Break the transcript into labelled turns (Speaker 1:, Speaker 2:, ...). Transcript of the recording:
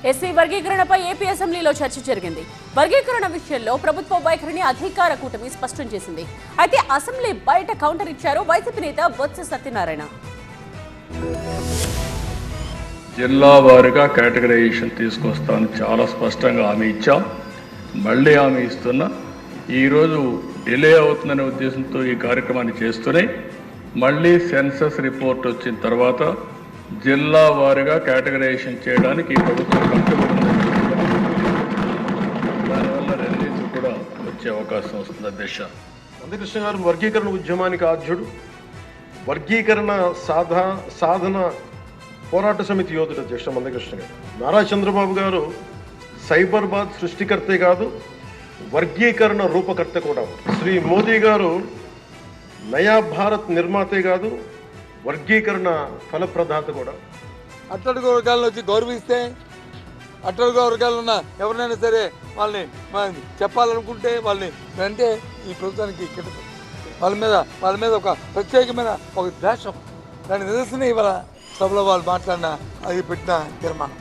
Speaker 1: SC వర్గీకరణపై AP అసెంబ్లీలో చర్చ జరిగింది. వర్గీకరణ విషయంలో ప్రభుత్వ వైఖరిని అధికార కూటమి స్పష్టం చేసింది. అయితే అసెంబ్లీ బయట కౌంటర్ ఇచ్చారు వైసీపీ నేత బొత్స సత్యనారాయణ.
Speaker 2: జిల్లా వారీగా కేటగరైజేషన్ తీసుకొస్తామని చాలా స్పష్టంగా హామీ ఇచ్చాం. మళ్ళీ హామీ ఇస్తున్నా. ఈరోజు డిలే అవుతుందనే ఉద్దేశంతో ఈ కార్యక్రమాన్ని చేస్తూనే మళ్ళీ సెన్సస్ రిపోర్ట్ వచ్చిన తర్వాత జిల్లా వారీగా కేటగరైజేషన్ చేయడానికి ఈ ప్రభుత్వం కట్టుబడి ఉందని దానివల్ల రిలీజ్ కూడా వచ్చే అవకాశం వస్తుంది. అధ్యక్ష
Speaker 3: మందకృష్ణ గారు వర్గీకరణ ఉద్యమానికి ఆద్యుడు, వర్గీకరణ సాధన పోరాట సమితి యోధుడు అధ్యక్ష మందకృష్ణ గారు. నారా చంద్రబాబు గారు సైబరాబాద్ సృష్టికర్తే కాదు, వర్గీకరణ రూపకర్త కూడా. శ్రీ మోదీ గారు నయా భారత్ నిర్మాతే కాదు, వర్గీకరణ ఫలప్రదాత కూడా.
Speaker 4: అట్టడుగు వర్గాలను వచ్చి గౌరవిస్తే, అట్టడుగు వర్గాలు ఉన్న ఎవరినైనా సరే వాళ్ళని చెప్పాలనుకుంటే వాళ్ళని అంటే ఈ ప్రభుత్వానికి వాళ్ళ మీద ఒక ప్రత్యేకమైన ఒక ద్వేషం, దాని నిదర్శనం ఇవాళ సభలో వాళ్ళు మాట్లాడిన అది పెట్టిన తీర్మానం.